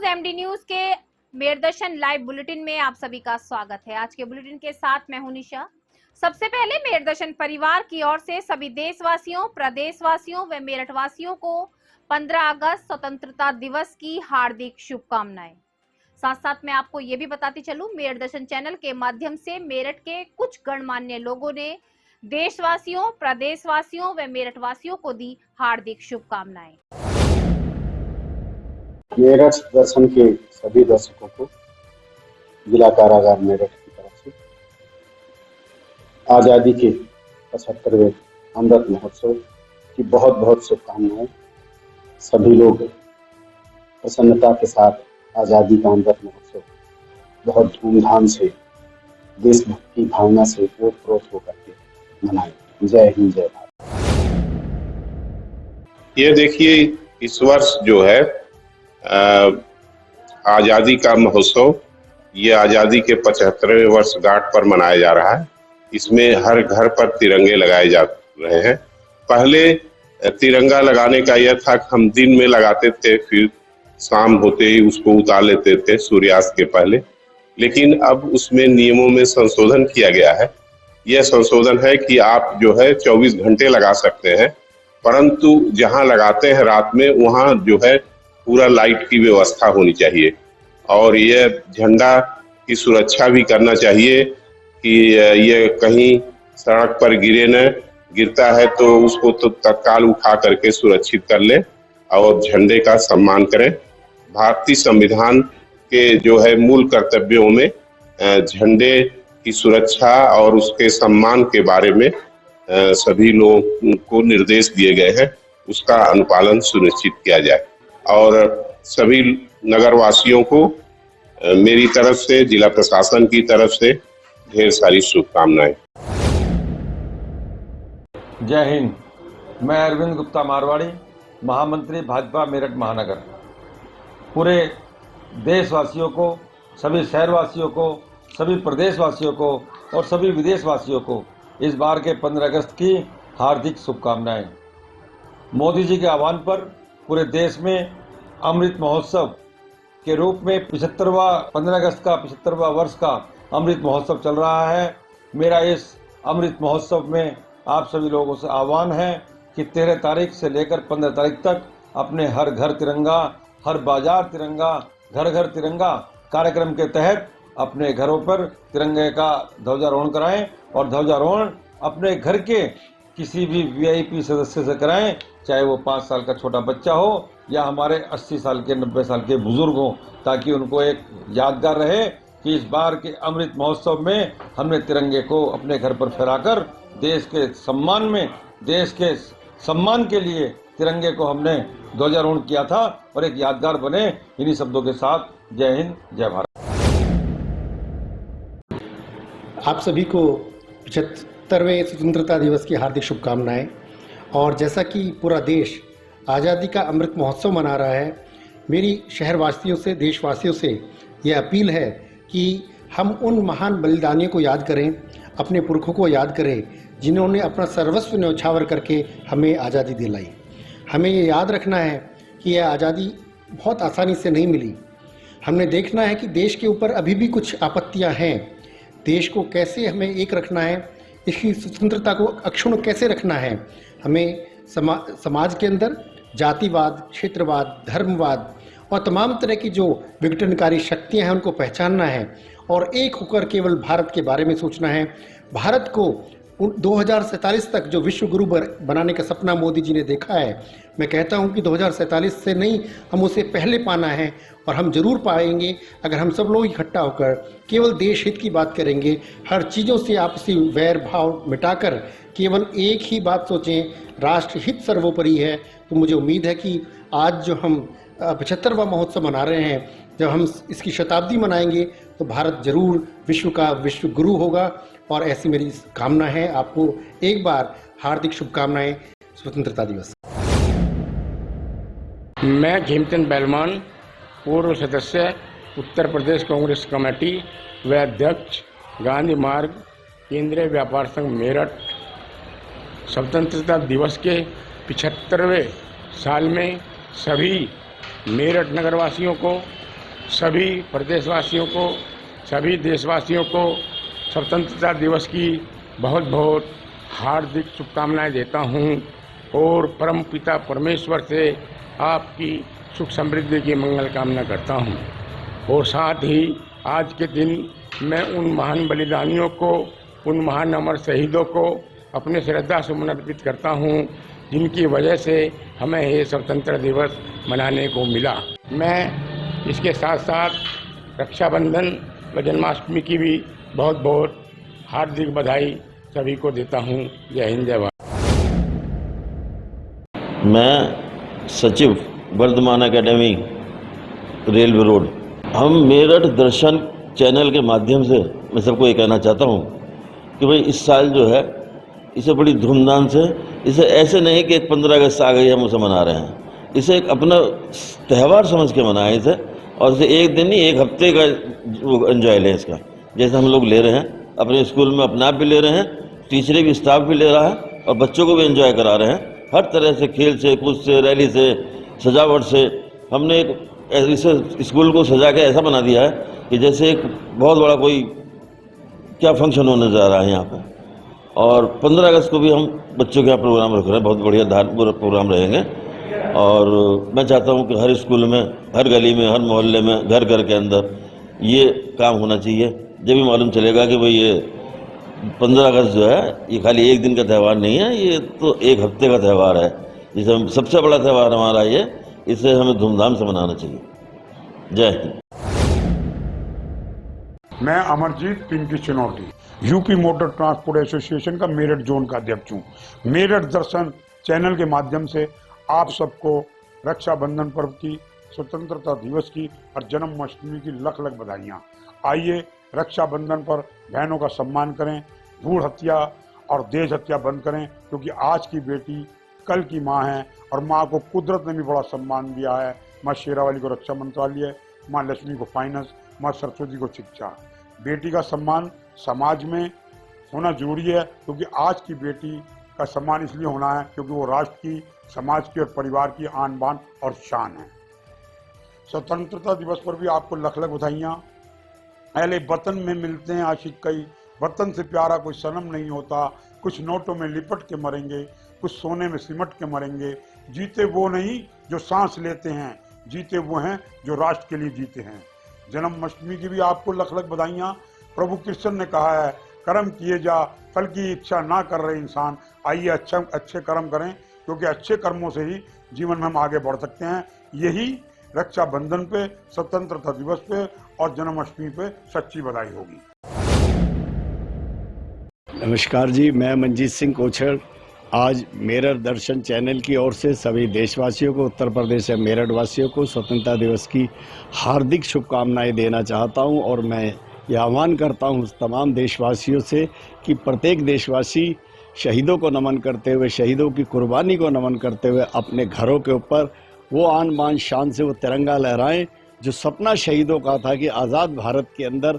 MD news के मेरदर्शन live bulletin में आप सभी का स्वागत है। आज के बुलेटिन के साथ मैं हूं निशा। सबसे पहले मेरदर्शन परिवार की ओर से सभी देशवासियों, प्रदेशवासियों व मेरठवासियों को 15 अगस्त स्वतंत्रता दिवस की हार्दिक शुभकामनाएं। साथ साथ मैं आपको ये भी बताती चलूं, मेरदर्शन चैनल के माध्यम से मेरठ के कुछ गणमान्य लोगों ने देशवासियों, प्रदेशवासियों व मेरठवासियों को दी हार्दिक शुभकामनाएं। मेरठ दर्शन के सभी दर्शकों को जिला कारागार मेरठ की तरफ से आजादी के 75वें अमृत महोत्सव की बहुत बहुत शुभकामनाएं। सभी लोग प्रसन्नता के साथ आजादी का अमृत महोत्सव बहुत धूमधाम से, देशभक्ति भावना से ओतप्रोत होकर के मनाएं। जय हिंद, जय भारत। ये देखिए, इस वर्ष जो है आजादी का महोत्सव, ये आजादी के 75वें वर्षगांठ पर मनाया जा रहा है। इसमें हर घर पर तिरंगे लगाए जा रहे हैं। पहले तिरंगा लगाने का यह था कि हम दिन में लगाते थे, फिर शाम होते ही उसको उतार लेते थे सूर्यास्त के पहले। लेकिन अब उसमें नियमों में संशोधन किया गया है। यह संशोधन है कि आप जो है 24 घंटे लगा सकते हैं, परंतु जहां लगाते हैं रात में, वहां जो है पूरा लाइट की व्यवस्था होनी चाहिए। और यह झंडा की सुरक्षा भी करना चाहिए कि ये कहीं सड़क पर गिरे न, गिरता है तो उसको तो तत्काल उठा करके सुरक्षित कर ले और झंडे का सम्मान करें। भारतीय संविधान के जो है मूल कर्तव्यों में झंडे की सुरक्षा और उसके सम्मान के बारे में सभी लोगों को निर्देश दिए गए हैं। उसका अनुपालन सुनिश्चित किया जाए। और सभी नगरवासियों को मेरी तरफ से, जिला प्रशासन की तरफ से ढेर सारी शुभकामनाएं। जय हिंद। मैं अरविंद गुप्ता मारवाड़ी, महामंत्री भाजपा मेरठ महानगर। पूरे देशवासियों को, सभी शहरवासियों को, सभी प्रदेशवासियों को और सभी विदेशवासियों को इस बार के 15 अगस्त की हार्दिक शुभकामनाएं। मोदी जी के आह्वान पर पूरे देश में अमृत महोत्सव के रूप में 15 अगस्त का 75वां वर्ष का अमृत महोत्सव चल रहा है। मेरा इस अमृत महोत्सव में आप सभी लोगों से आह्वान है कि 13 तारीख से लेकर 15 तारीख तक अपने हर घर तिरंगा, हर बाजार तिरंगा, घर घर तिरंगा कार्यक्रम के तहत अपने घरों पर तिरंगे का ध्वजारोहण कराएं और ध्वजारोहण अपने घर के किसी भी वीआईपी सदस्य से कराएं, चाहे वो 5 साल का छोटा बच्चा हो या हमारे 80 साल के 90 साल के बुजुर्ग हों, ताकि उनको एक यादगार रहे कि इस बार के अमृत महोत्सव में हमने तिरंगे को अपने घर पर फहराकर देश के सम्मान में, देश के सम्मान के लिए तिरंगे को हमने ध्वजारोहण किया था और एक यादगार बने। इन्हीं शब्दों के साथ जय हिंद, जय भारत। आप सभी को 75वें स्वतंत्रता दिवस की हार्दिक शुभकामनाएं। और जैसा कि पूरा देश आज़ादी का अमृत महोत्सव मना रहा है, मेरी शहरवासियों से, देशवासियों से यह अपील है कि हम उन महान बलिदानियों को याद करें, अपने पुरखों को याद करें, जिन्होंने अपना सर्वस्व न्यौछावर करके हमें आज़ादी दिलाई। हमें ये याद रखना है कि यह आज़ादी बहुत आसानी से नहीं मिली। हमने देखना है कि देश के ऊपर अभी भी कुछ आपत्तियां हैं। देश को कैसे हमें एक रखना है, इसकी स्वतंत्रता को अक्षुण्ण कैसे रखना है। हमें समाज के अंदर जातिवाद, क्षेत्रवाद, धर्मवाद और तमाम तरह की जो विघटनकारी शक्तियां हैं उनको पहचानना है और एक होकर केवल भारत के बारे में सोचना है। भारत को 2047 तक जो विश्व गुरु बनाने का सपना मोदी जी ने देखा है, मैं कहता हूं कि 2047 से नहीं, हम उसे पहले पाना है और हम जरूर पाएंगे अगर हम सब लोग इकट्ठा होकर केवल देश हित की बात करेंगे। हर चीज़ों से आपसी वैर भाव मिटाकर केवल एक ही बात सोचें, राष्ट्र हित सर्वोपरि है। तो मुझे उम्मीद है कि आज जो हम 75वां महोत्सव मना रहे हैं, जब हम इसकी शताब्दी मनाएंगे तो भारत जरूर विश्व का विश्व गुरु होगा। और ऐसी मेरी कामना है। आपको एक बार हार्दिक शुभकामनाएं स्वतंत्रता दिवस। मैं खेमचंद बैलमान, पूर्व सदस्य, उत्तर प्रदेश कांग्रेस कमेटी व अध्यक्ष, गांधी मार्ग, केंद्रीय व्यापार संघ मेरठ, स्वतंत्रता दिवस के 75वें साल में सभी मेरठ नगरवासियों को सभी प्रदेशवासियों को, सभी देशवासियों को स्वतंत्रता दिवस की बहुत बहुत हार्दिक शुभकामनाएं देता हूं और परम पिता परमेश्वर से आपकी सुख समृद्धि की मंगल कामना करता हूं। और साथ ही आज के दिन मैं उन महान बलिदानियों को, उन महान अमर शहीदों को अपने श्रद्धा सुमन अर्पित करता हूं, जिनकी वजह से हमें ये स्वतंत्रता दिवस मनाने को मिला। मैं इसके साथ साथ रक्षाबंधन व जन्माष्टमी की भी बहुत बहुत हार्दिक बधाई सभी को देता हूं। जय हिंद, जय भारत। मैं सचिव वर्धमान एकेडमी रेलवे रोड। हम मेरठ दर्शन चैनल के माध्यम से मैं सबको ये कहना चाहता हूँ कि भाई इस साल जो है इसे बड़ी धूमधाम से, इसे ऐसे नहीं कि एक 15 अगस्त आ गई हम उसे मना रहे हैं, इसे एक अपना त्यौहार समझ के मनाएं इसे, और इसे एक दिन नहीं एक हफ्ते का एंजॉय लें इसका। जैसे हम लोग ले रहे हैं अपने स्कूल में, अपने आप भी ले रहे हैं, टीचरें भी, स्टाफ भी ले रहा है और बच्चों को भी एंजॉय करा रहे हैं। हर तरह से, खेल से, कूद से, रैली से, सजावट से हमने एक इसे स्कूल को सजा के ऐसा बना दिया है कि जैसे एक बहुत बड़ा कोई क्या फंक्शन होने जा रहा है यहाँ पे। और 15 अगस्त को भी हम बच्चों के यहाँ प्रोग्राम रख रहे हैं, बहुत बढ़िया धार्मिक प्रोग्राम रहेंगे। और मैं चाहता हूँ कि हर स्कूल में, हर गली में, हर मोहल्ले में, घर घर के अंदर ये काम होना चाहिए। जब भी मालूम चलेगा कि भाई ये 15 अगस्त जो है ये खाली एक दिन का त्यौहार नहीं है, ये तो एक हफ्ते का त्यौहार है, जिसे हम सबसे बड़ा त्यौहार हमारा ये, इसे हमें धूमधाम से मनाना चाहिए। जय हिंद। मैं Amarjeet Pinky Chinauti, UP motor transport association का मेरठ जोन का अध्यक्ष हूँ। मेरठ दर्शन चैनल के माध्यम से आप सबको रक्षाबंधन पर्व की, स्वतंत्रता दिवस की और जन्माष्टमी की लख लख बधाइयाँ। आइए रक्षाबंधन पर बहनों का सम्मान करें, भ्रूण हत्या और देश हत्या बंद करें, क्योंकि आज की बेटी कल की माँ है और माँ को कुदरत ने भी बड़ा सम्मान दिया है। माँ शेरावाली को रक्षा मंत्रालय, माँ लक्ष्मी को फाइनेंस, माँ सरस्वती को शिक्षा। बेटी का सम्मान समाज में होना जरूरी है, क्योंकि आज की बेटी का सम्मान इसलिए होना है क्योंकि वो राष्ट्र की, समाज की और परिवार की आन बान और शान है। स्वतंत्रता दिवस पर भी आपको लख लख बधाइयाँ। पहले वतन में मिलते हैं आशिक कई, वतन से प्यारा कोई सनम नहीं होता। कुछ नोटों में लिपट के मरेंगे, कुछ सोने में सिमट के मरेंगे। जीते वो नहीं जो सांस लेते हैं, जीते वो हैं जो राष्ट्र के लिए जीते हैं। जन्माष्टमी की भी आपको लख लख बधाइयाँ। प्रभु कृष्ण ने कहा है, कर्म किए जा, फल की इच्छा ना कर रहे इंसान। आइए अच्छे कर्म करें, क्योंकि अच्छे कर्मों से ही जीवन में हम आगे बढ़ सकते हैं। यही रक्षाबंधन पे, स्वतंत्रता दिवस पे और जन्माष्टमी पे सच्ची बधाई होगी। नमस्कार जी, मैं मंजीत सिंह कोछड़ आज मेरठ दर्शन चैनल की ओर से सभी देशवासियों को, उत्तर प्रदेश या मेरठ वासियों को स्वतंत्रता दिवस की हार्दिक शुभकामनाएं देना चाहता हूं। और मैं यह आह्वान करता हूं तमाम देशवासियों से कि प्रत्येक देशवासी शहीदों को नमन करते हुए, शहीदों की कुर्बानी को नमन करते हुए अपने घरों के ऊपर वो आन बान शान से वो तिरंगा लहराएं जो सपना शहीदों का था कि आज़ाद भारत के अंदर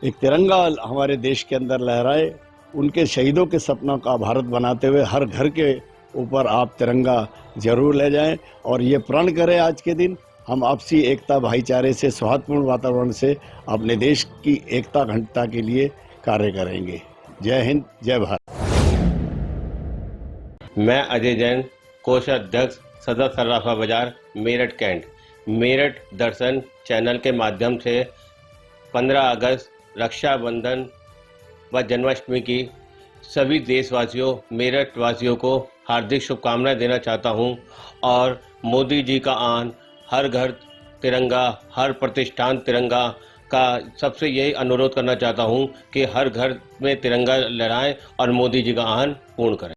एक तिरंगा हमारे देश के अंदर लहराए। उनके शहीदों के सपनों का भारत बनाते हुए हर घर के ऊपर आप तिरंगा जरूर ले जाएं और ये प्रण करें आज के दिन हम आपसी एकता, भाईचारे से, सौहार्दपूर्ण वातावरण से अपने देश की एकता अखंडता के लिए कार्य करेंगे। जय हिंद, जय भारत। मैं अजय जैन, कोषाध्यक्ष, सदर सर्राफा बाजार, मेरठ कैंट। मेरठ दर्शन चैनल के माध्यम से 15 अगस्त, रक्षाबंधन व जन्माष्टमी की सभी देशवासियों, मेरठ वासियों को हार्दिक शुभकामनाएं देना चाहता हूं। और मोदी जी का आन, हर घर तिरंगा, हर प्रतिष्ठान तिरंगा का सबसे यही अनुरोध करना चाहता हूं कि हर घर में तिरंगा लहराएं और मोदी जी का आन पूर्ण करें।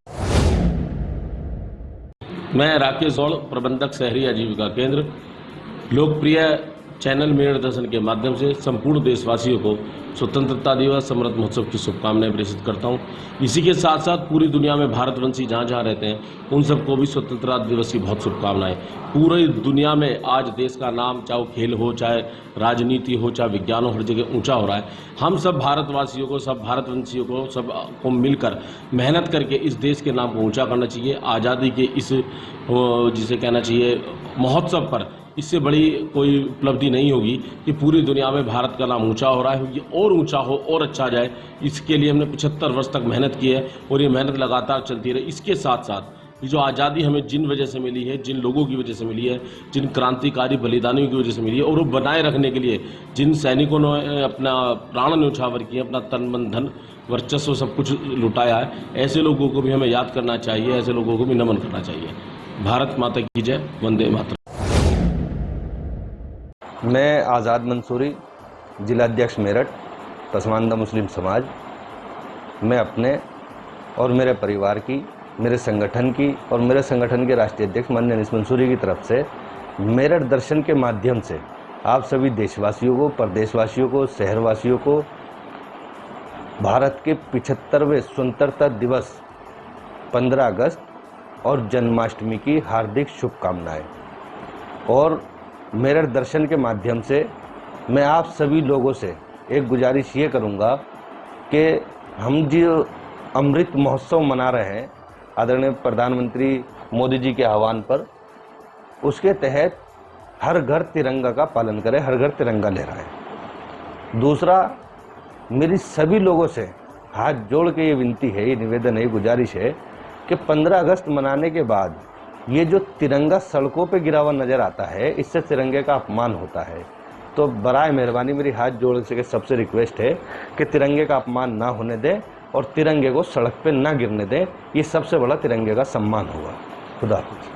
मैं राकेश गौड़, प्रबंधक शहरी आजीविका केंद्र, लोकप्रिय चैनल मेरठ दर्शन के माध्यम से संपूर्ण देशवासियों को स्वतंत्रता दिवस, अमृत महोत्सव की शुभकामनाएं प्रेषित करता हूं। इसी के साथ साथ पूरी दुनिया में भारतवंशी जहां जहां रहते हैं उन सबको भी स्वतंत्रता दिवस की बहुत शुभकामनाएं। पूरी दुनिया में आज देश का नाम, चाहे खेल हो, चाहे राजनीति हो, चाहे विज्ञान हो, हर जगह ऊंचा हो रहा है। हम सब भारतवासियों को, सब भारतवंशियों को, सब को मिलकर मेहनत करके इस देश के नाम को ऊंचा करना चाहिए। आज़ादी के इस जिसे कहना चाहिए महोत्सव पर इससे बड़ी कोई उपलब्धि नहीं होगी कि पूरी दुनिया में भारत का नाम ऊंचा हो रहा है। ये और ऊंचा हो और अच्छा जाए, इसके लिए हमने 75 वर्ष तक मेहनत की है और ये मेहनत लगातार चलती रही। इसके साथ साथ ये जो आज़ादी हमें जिन वजह से मिली है, जिन लोगों की वजह से मिली है, जिन क्रांतिकारी बलिदानियों की वजह से मिली है, और वो बनाए रखने के लिए जिन सैनिकों ने अपना प्राण न्यौछावर किए, अपना तन मन धन वर्चस्व सब कुछ लुटाया है, ऐसे लोगों को भी हमें याद करना चाहिए, ऐसे लोगों को भी नमन करना चाहिए। भारत माता की जय, वंदे मातरम। मैं आज़ाद मंसूरी, जिलाध्यक्ष मेरठ, पसमानदा मुस्लिम समाज। मैं अपने और मेरे परिवार की, मेरे संगठन की और मेरे संगठन के राष्ट्रीय अध्यक्ष माननीय अनीस मंसूरी की तरफ से मेरठ दर्शन के माध्यम से आप सभी देशवासियों को, प्रदेशवासियों को, शहरवासियों को भारत के 75वें स्वतंत्रता दिवस 15 अगस्त और जन्माष्टमी की हार्दिक शुभकामनाएं। और मेरठ दर्शन के माध्यम से मैं आप सभी लोगों से एक गुजारिश ये करूँगा कि हम जो अमृत महोत्सव मना रहे हैं आदरणीय प्रधानमंत्री मोदी जी के आह्वान पर, उसके तहत हर घर तिरंगा का पालन करें, हर घर तिरंगा लहराए। दूसरा, मेरी सभी लोगों से हाथ जोड़ के ये विनती है, ये निवेदन है, ये गुजारिश है कि 15 अगस्त मनाने के बाद ये जो तिरंगा सड़कों पे गिरा हुआ नज़र आता है, इससे तिरंगे का अपमान होता है। तो बराए मेहरबानी मेरी हाथ जोड़ के सबसे रिक्वेस्ट है कि तिरंगे का अपमान ना होने दें और तिरंगे को सड़क पे ना गिरने दें। ये सबसे बड़ा तिरंगे का सम्मान होगा। खुदा हाफिज़।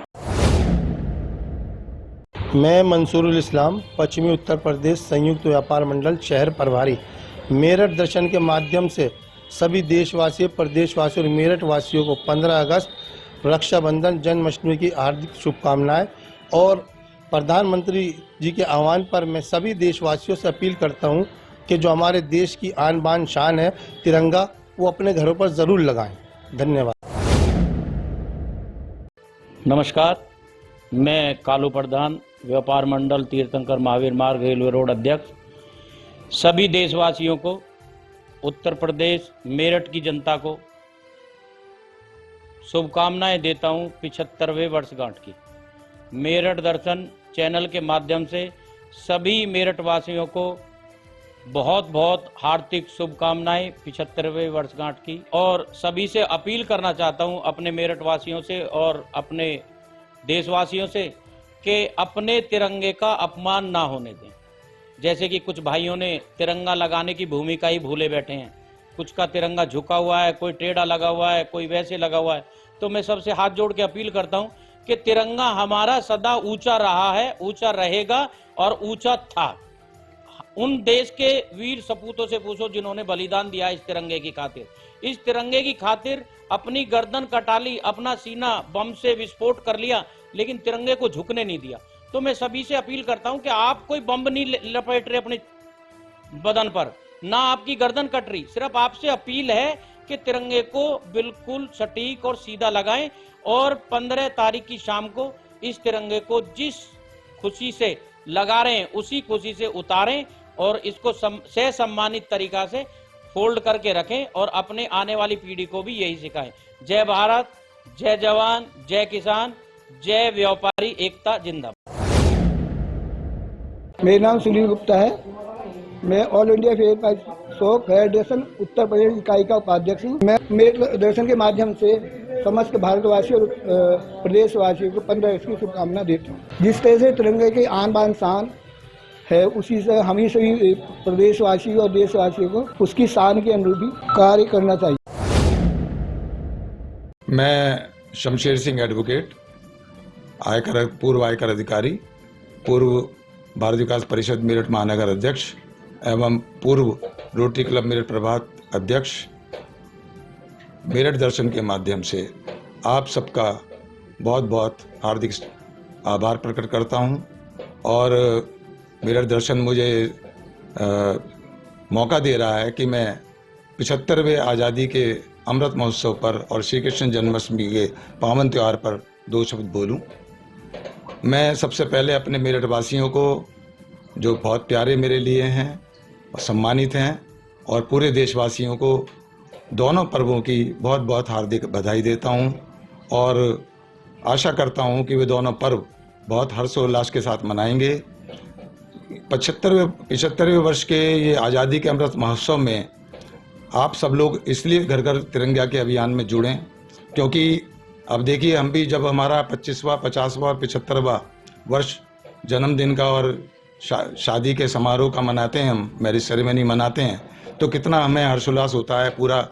मैं मंसूरुल इस्लाम, पश्चिमी उत्तर प्रदेश संयुक्त व्यापार मंडल शहर प्रभारी, मेरठ दर्शन के माध्यम से सभी देशवासियों, प्रदेशवासियों और मेरठ वासियों को 15 अगस्त रक्षाबंधन, जन्माष्टमी की हार्दिक शुभकामनाएं। और प्रधानमंत्री जी के आह्वान पर मैं सभी देशवासियों से अपील करता हूं कि जो हमारे देश की आन बान शान है तिरंगा, वो अपने घरों पर ज़रूर लगाएं। धन्यवाद। नमस्कार, मैं कालू प्रधान, व्यापार मंडल तीर्थंकर महावीर मार्ग रेलवे रोड अध्यक्ष। सभी देशवासियों को, उत्तर प्रदेश मेरठ की जनता को शुभकामनाएं देता हूं 75वें वर्षगांठ की। मेरठ दर्शन चैनल के माध्यम से सभी मेरठ वासियों को बहुत बहुत हार्दिक शुभकामनाएं 75वें वर्षगांठ की। और सभी से अपील करना चाहता हूं, अपने मेरठ वासियों से और अपने देशवासियों से, कि अपने तिरंगे का अपमान ना होने दें। जैसे कि कुछ भाइयों ने तिरंगा लगाने की भूमिका ही भूले बैठे हैं, कुछ का तिरंगा झुका हुआ है, कोई टेढ़ा लगा हुआ है, कोई वैसे लगा हुआ है। तो मैं सबसे हाथ जोड़ के अपील करता हूं कि तिरंगा हमारा सदा ऊंचा रहा है, ऊंचा रहेगा और ऊंचा था। उन देश के वीर सपूतों से पूछो जिन्होंने बलिदान दिया इस तिरंगे की खातिर। इस तिरंगे की खातिर अपनी गर्दन कटा ली, अपना सीना बम से विस्फोट कर लिया, लेकिन तिरंगे को झुकने नहीं दिया। तो मैं सभी से अपील करता हूं कि आप कोई बम नहीं लपेट रहे अपने बदन पर, ना आपकी गर्दन कट रही। सिर्फ आपसे अपील है कि तिरंगे को बिल्कुल सटीक और सीधा लगाएं और 15 तारीख की शाम को इस तिरंगे को जिस खुशी से लगा रहे हैं उसी खुशी से उतारें और इसको सह सम्मानित तरीका से फोल्ड करके रखें और अपने आने वाली पीढ़ी को भी यही सिखाएं। जय भारत, जय जवान, जय किसान, जय व्यापारी एकता जिंदाबाद। मेरा नाम सुनील गुप्ता है। मैं all India fair shop federation Uttar Pradesh इकाई का उपाध्यक्ष हूँ। मैं मेरे दर्शन के माध्यम से समस्त भारतवासियों और प्रदेशवासियों को 15 अगस्त की शुभकामना देता हूँ। जिस तरह से तिरंगे की आन बान शान है, उसी से हम ही सभी प्रदेशवासियों और देशवासियों को उसकी शान के अनुरूप ही कार्य करना चाहिए। मैं शमशेर सिंह एडवोकेट, पूर्व आयकर अधिकारी, पूर्व भारत विकास परिषद मेरठ महानगर अध्यक्ष एवं पूर्व रोटरी क्लब मेरठ प्रभात अध्यक्ष, मेरठ दर्शन के माध्यम से आप सबका बहुत बहुत हार्दिक आभार प्रकट करता हूं। और मेरठ दर्शन मुझे मौका दे रहा है कि मैं 75वें आज़ादी के अमृत महोत्सव पर और श्री कृष्ण जन्माष्टमी के पावन त्यौहार पर 2 शब्द बोलूं। मैं सबसे पहले अपने मेरठ वासियों को, जो बहुत प्यारे मेरे लिए हैं और सम्मानित हैं, और पूरे देशवासियों को दोनों पर्वों की बहुत बहुत हार्दिक बधाई देता हूं और आशा करता हूं कि वे दोनों पर्व बहुत हर्षोल्लास के साथ मनाएंगे। 75वें वर्ष के ये आज़ादी के अमृत महोत्सव में आप सब लोग इसलिए घर घर तिरंगा के अभियान में जुड़ें, क्योंकि अब देखिए हम भी जब हमारा 25वां, 50वां और 75वां वर्ष जन्मदिन का और शादी के समारोह का मनाते हैं, हम मैरिज सेरेमनी मनाते हैं, तो कितना हमें हर्षोल्लास होता है। पूरा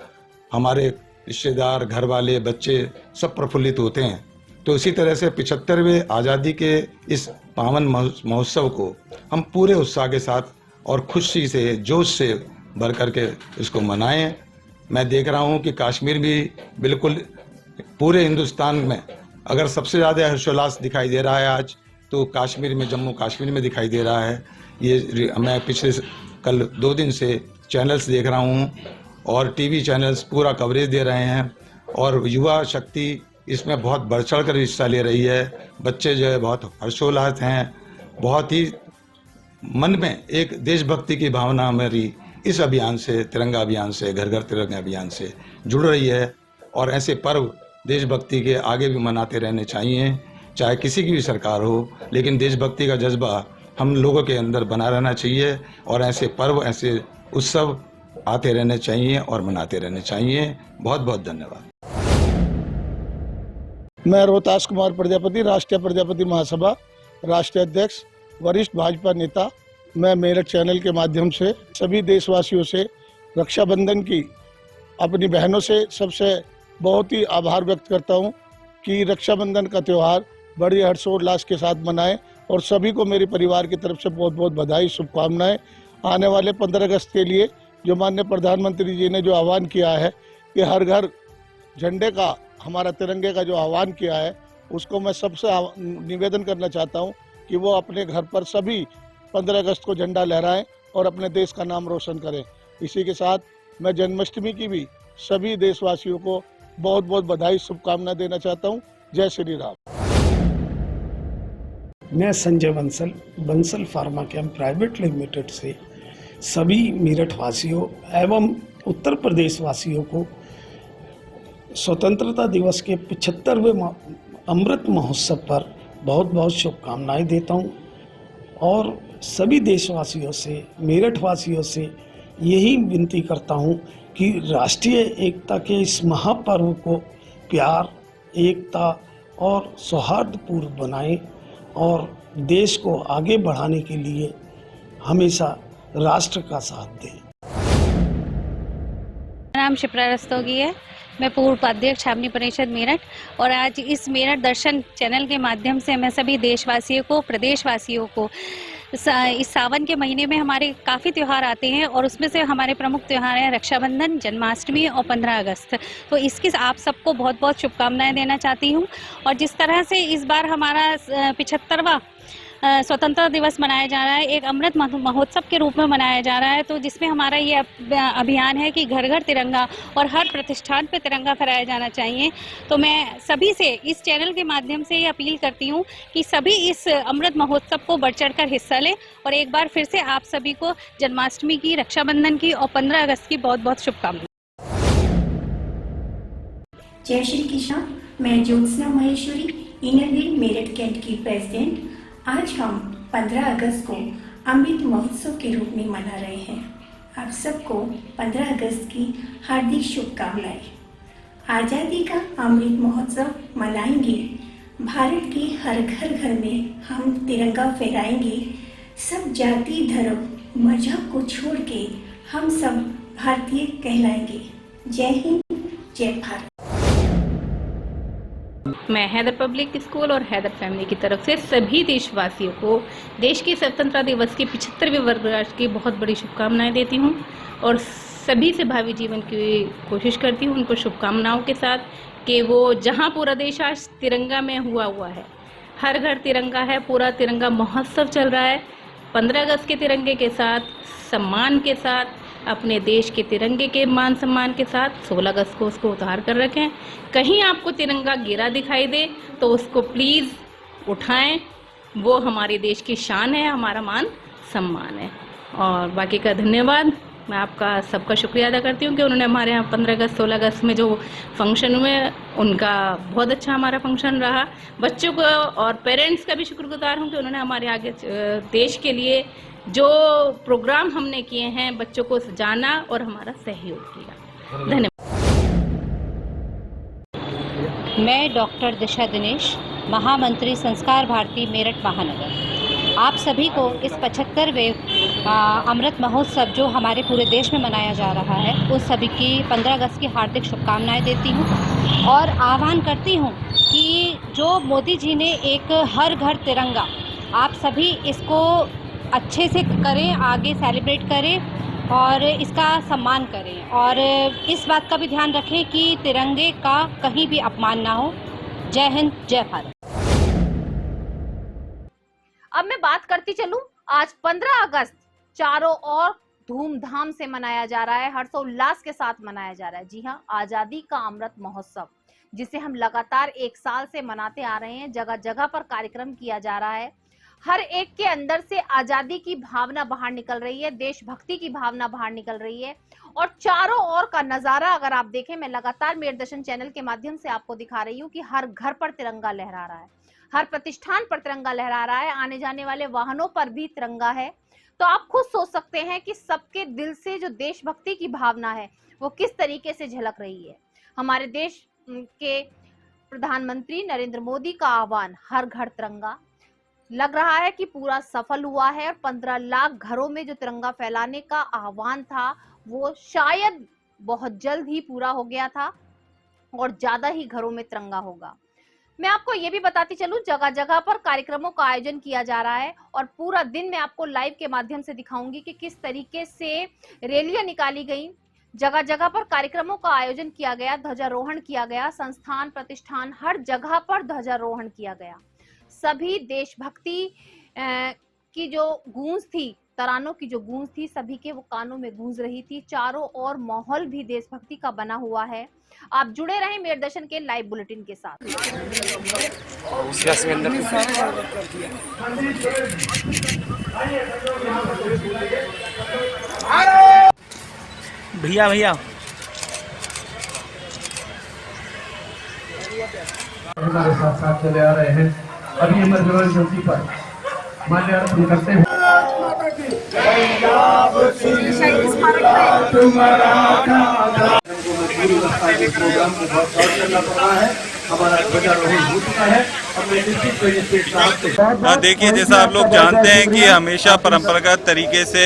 हमारे रिश्तेदार, घर वाले, बच्चे सब प्रफुल्लित होते हैं। तो इसी तरह से 75वें आज़ादी के इस पावन महोत्सव को हम पूरे उत्साह के साथ और खुशी से, जोश से भर करके इसको मनाएं। मैं देख रहा हूं कि कश्मीर भी बिल्कुल पूरे हिंदुस्तान में अगर सबसे ज़्यादा हर्षोल्लास दिखाई दे रहा है आज, तो कश्मीर में, जम्मू कश्मीर में दिखाई दे रहा है। ये मैं पिछले कल 2 दिन से चैनल्स देख रहा हूं और टीवी चैनल्स पूरा कवरेज दे रहे हैं और युवा शक्ति इसमें बहुत बढ़ चढ़ कर हिस्सा ले रही है। बच्चे जो है बहुत हर्षोल्लास हैं, बहुत ही मन में एक देशभक्ति की भावना हमारी इस अभियान से, तिरंगा अभियान से, घर घर तिरंगा अभियान से जुड़ रही है। और ऐसे पर्व देशभक्ति के आगे भी मनाते रहने चाहिए, चाहे किसी की भी सरकार हो, लेकिन देशभक्ति का जज्बा हम लोगों के अंदर बना रहना चाहिए और ऐसे पर्व, ऐसे उत्सव आते रहने चाहिए और मनाते रहने चाहिए। बहुत बहुत धन्यवाद। मैं रोहतास कुमार प्रजापति, राष्ट्रीय प्रजापति महासभा राष्ट्रीय अध्यक्ष, वरिष्ठ भाजपा नेता। मैं मेरठ चैनल के माध्यम से सभी देशवासियों से रक्षाबंधन की अपनी बहनों से सबसे बहुत ही आभार व्यक्त करता हूं कि रक्षाबंधन का त्यौहार बड़ी हर्षोल्लास के साथ मनाएं और सभी को मेरे परिवार की तरफ से बहुत बहुत बधाई, शुभकामनाएं। आने वाले 15 अगस्त के लिए जो माननीय प्रधानमंत्री जी ने जो आह्वान किया है कि हर घर झंडे का, हमारा तिरंगे का जो आह्वान किया है, उसको मैं सबसे निवेदन करना चाहता हूं कि वो अपने घर पर सभी 15 अगस्त को झंडा लहराएं और अपने देश का नाम रोशन करें। इसी के साथ मैं जन्माष्टमी की भी सभी देशवासियों को बहुत बहुत बधाई, शुभकामनाएं देना चाहता हूं। जय श्री राम। मैं संजय बंसल फार्मा केम प्राइवेट लिमिटेड से सभी मेरठ वासियों एवं उत्तर प्रदेश वासियों को स्वतंत्रता दिवस के 75वें अमृत महोत्सव पर बहुत बहुत शुभकामनाएं देता हूं और सभी देशवासियों से, मेरठ वासियों से यही विनती करता हूं कि राष्ट्रीय एकता के इस महापर्व को प्यार, एकता और सौहार्दपूर्ण बनाएं और देश को आगे बढ़ाने के लिए हमेशा राष्ट्र का साथ दें। मेरा नाम शिप्रा रस्तोगी है, मैं पूर्व उपाध्यक्ष छावनी परिषद मेरठ। और आज इस मेरठ दर्शन चैनल के माध्यम से मैं सभी देशवासियों को, प्रदेशवासियों को, इस सावन के महीने में हमारे काफ़ी त्यौहार आते हैं और उसमें से हमारे प्रमुख त्यौहार हैं रक्षाबंधन, जन्माष्टमी और 15 अगस्त। तो इसकी आप सबको बहुत बहुत शुभकामनाएं देना चाहती हूं। और जिस तरह से इस बार हमारा 75वां स्वतंत्रता दिवस मनाया जा रहा है, एक अमृत महोत्सव के रूप में मनाया जा रहा है, तो जिसमें हमारा ये अभियान है कि घर घर तिरंगा और हर प्रतिष्ठान पे तिरंगा फहराया जाना चाहिए। तो मैं सभी से इस चैनल के माध्यम से ये अपील करती हूँ कि सभी इस अमृत महोत्सव को बढ़ चढ़कर हिस्सा लें। और एक बार फिर से आप सभी को जन्माष्टमी की, रक्षाबंधन की और 15 अगस्त की बहुत बहुत शुभकामनाएं। जय श्री कृष्ण। मैं Jyotsna Maheshwari, inner wheel Meerut cantt की प्रेसिडेंट। आज हम 15 अगस्त को अमृत महोत्सव के रूप में मना रहे हैं। आप सबको 15 अगस्त की हार्दिक शुभकामनाएं। आज़ादी का अमृत महोत्सव मनाएंगे, भारत के हर घर घर में हम तिरंगा फहराएंगे। सब जाति, धर्म, मजहब को छोड़ के हम सब भारतीय कहलाएंगे। जय हिंद, जय भारत। मैं हैदर पब्लिक स्कूल और हैदर फैमिली की तरफ से सभी देशवासियों को देश के स्वतंत्रता दिवस की 75वें वर्षगांठ की बहुत बड़ी शुभकामनाएं देती हूं और सभी से भावी जीवन की कोशिश करती हूं, उनको शुभकामनाओं के साथ कि वो जहां पूरा देश आज तिरंगा में हुआ है, हर घर तिरंगा है, पूरा तिरंगा महोत्सव चल रहा है। 15 अगस्त के तिरंगे के साथ, सम्मान के साथ, अपने देश के तिरंगे के मान सम्मान के साथ 16 अगस्त को उसको उतार कर रखें। कहीं आपको तिरंगा गिरा दिखाई दे तो उसको प्लीज़ उठाएं, वो हमारे देश की शान है, हमारा मान सम्मान है। और बाकी का धन्यवाद। मैं आपका सबका शुक्रिया अदा करती हूँ कि उन्होंने हमारे यहाँ 15 अगस्त 16 अगस्त में जो फंक्शन हुए उनका बहुत अच्छा हमारा फंक्शन रहा। बच्चों को और पेरेंट्स का भी शुक्रगुजार हूँ कि उन्होंने हमारे आगे देश के लिए जो प्रोग्राम हमने किए हैं बच्चों को जाना और हमारा सहयोग किया। धन्यवाद। मैं डॉक्टर दिशा दिनेश, महामंत्री संस्कार भारती मेरठ महानगर, आप सभी को इस 75वें अमृत महोत्सव जो हमारे पूरे देश में मनाया जा रहा है उस सभी की 15 अगस्त की हार्दिक शुभकामनाएं देती हूं और आह्वान करती हूं कि जो मोदी जी ने एक हर घर तिरंगा, आप सभी इसको अच्छे से करें, आगे सेलिब्रेट करें और इसका सम्मान करें और इस बात का भी ध्यान रखें कि तिरंगे का कहीं भी अपमान ना हो। जय हिंद, जय भारत। अब मैं बात करती चलूं, आज 15 अगस्त चारों ओर धूमधाम से मनाया जा रहा है, हर्षोल्लास के साथ मनाया जा रहा है। जी हां, आजादी का अमृत महोत्सव जिसे हम लगातार 1 साल से मनाते आ रहे हैं। जगह जगह पर कार्यक्रम किया जा रहा है। हर एक के अंदर से आजादी की भावना बाहर निकल रही है, देशभक्ति की भावना बाहर निकल रही है और चारों ओर का नजारा अगर आप देखें, मैं लगातार मेरदर्शन चैनल के माध्यम से आपको दिखा रही हूँ कि हर घर पर तिरंगा लहरा रहा है, हर प्रतिष्ठान पर तिरंगा लहरा रहा है, आने जाने वाले वाहनों पर भी तिरंगा है। तो आप खुद सोच सकते हैं कि सबके दिल से जो देशभक्ति की भावना है वो किस तरीके से झलक रही है। हमारे देश के प्रधानमंत्री नरेंद्र मोदी का आह्वान हर घर तिरंगा लग रहा है कि पूरा सफल हुआ है और 15 लाख घरों में जो तिरंगा फैलाने का आह्वान था वो शायद बहुत जल्द ही पूरा हो गया था और ज्यादा ही घरों में तिरंगा होगा। मैं आपको ये भी बताती चलूं, जगह जगह पर कार्यक्रमों का आयोजन किया जा रहा है और पूरा दिन मैं आपको लाइव के माध्यम से दिखाऊंगी कि किस तरीके से रैलियां निकाली गई, जगह जगह पर कार्यक्रमों का आयोजन किया गया, ध्वजारोहण किया गया, संस्थान प्रतिष्ठान हर जगह पर ध्वजारोहण किया गया। सभी देशभक्ति की जो गूंज थी, तरानों की जो गूंज थी, सभी के वो कानों में गूंज रही थी। चारों ओर माहौल भी देशभक्ति का बना हुआ है। आप जुड़े रहें मेरदर्शन के लाइव बुलेटिन के साथ। भैया भैया हमारे साथ साथ चले आ रहे हैं। अभी इमरजेंसी पर माल्यार्पण करते हैं। प्रोग्राम को बहुत शॉर्ट करना पड़ रहा है। हमारा ध्वजारोहण हो चुका है। देखिए, जैसा आप लोग जानते हैं कि हमेशा परंपरागत तरीके से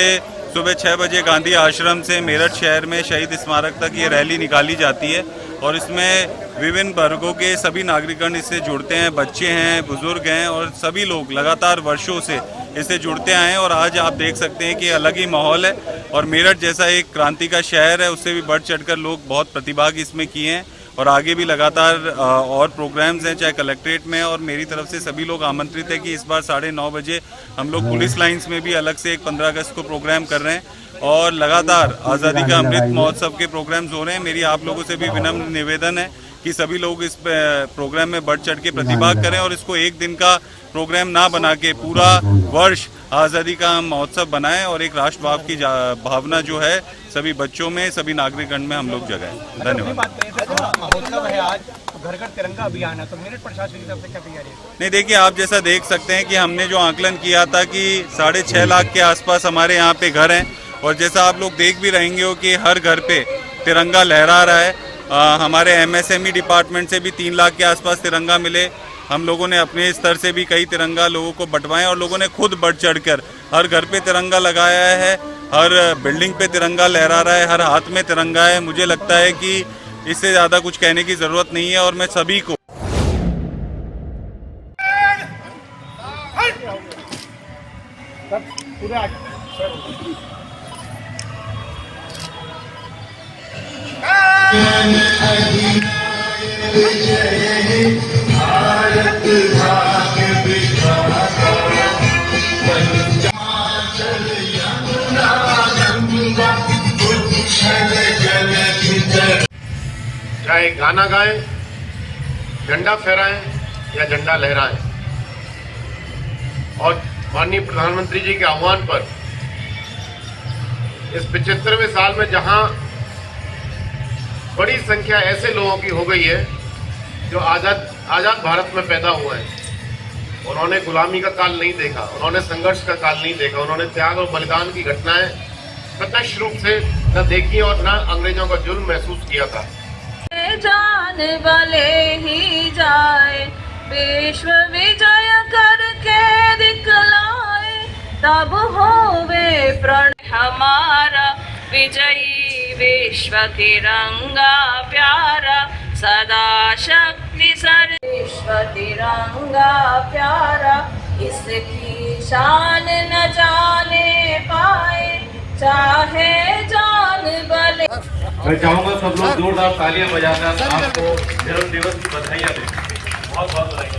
सुबह 6 बजे गांधी आश्रम से मेरठ शहर में शहीद स्मारक तक ये रैली निकाली जाती है और इसमें विभिन्न वर्गों के सभी नागरिकगण इससे जुड़ते हैं, बच्चे हैं, बुजुर्ग हैं और सभी लोग लगातार वर्षों से इससे जुड़ते आए हैं। और आज आप देख सकते हैं कि अलग ही माहौल है और मेरठ जैसा एक क्रांति का शहर है, उससे भी बढ़ चढ़कर लोग बहुत प्रतिभाग इसमें किए हैं और आगे भी लगातार और प्रोग्राम्स हैं, चाहे कलेक्ट्रेट में। और मेरी तरफ से सभी लोग आमंत्रित है कि इस बार 9:30 बजे हम लोग पुलिस लाइंस में भी अलग से एक 15 अगस्त को प्रोग्राम कर रहे हैं और लगातार आज़ादी का अमृत महोत्सव के प्रोग्राम्स हो रहे हैं। मेरी आप लोगों से भी विनम्र निवेदन है कि सभी लोग इस प्रोग्राम में बढ़ चढ़ के प्रतिभाग करें और इसको एक दिन का प्रोग्राम ना बना के पूरा वर्ष आज़ादी का महोत्सव बनाएं और एक राष्ट्रभाव की भावना जो है सभी बच्चों में, सभी नागरिकगण में हम लोग जगाएं। धन्यवाद। महोत्सव है आज, घर घर तिरंगा अभियान है, तो मेरठ प्रशासन की तरफ से क्या तैयारी है? नहीं, देखिए, आप जैसा देख सकते हैं कि हमने जो आकलन किया था कि 6.5 लाख के आसपास हमारे यहाँ पे घर हैं और जैसा आप लोग देख भी रहेंगे हो कि हर घर पे तिरंगा लहरा रहा है। हमारे MSME डिपार्टमेंट से भी 3 लाख के आसपास तिरंगा मिले। हम लोगों ने अपने स्तर से भी कई तिरंगा लोगों को बंटवाए और लोगों ने खुद बढ़ चढ़कर हर घर पे तिरंगा लगाया है, हर बिल्डिंग पे तिरंगा लहरा रहा है, हर हाथ में तिरंगा है। मुझे लगता है कि इससे ज़्यादा कुछ कहने की ज़रूरत नहीं है और मैं सभी को चाहे गाना गाएं, झंडा फहराएं या झंडा लहराएं और माननीय प्रधानमंत्री जी के आह्वान पर इस 75वें साल में जहां बड़ी संख्या ऐसे लोगों की हो गई है जो आजाद भारत में पैदा हुए हैं, उन्होंने गुलामी का काल नहीं देखा, उन्होंने संघर्ष का काल नहीं देखा, उन्होंने त्याग और बलिदान की घटनाएं प्रत्यक्ष रूप से न देखी और न अंग्रेजों का जुल्म महसूस किया था। जान वाले ही जाए, विश्व विजय करके दिखलाए, तब होवे प्रण हमारा, विजयी विश्व तिरंगा प्यारा, सदा शक्ति सर विश्व तिरंगा प्यारा, इसकी शान न जाने पाए, चाहे जान बले। मैं चाहूंगा सब लोग जोरदार तालियां बजाकर आपको मेरठ दिवस की बधाइयां दें। बहुत बहुत बधाई।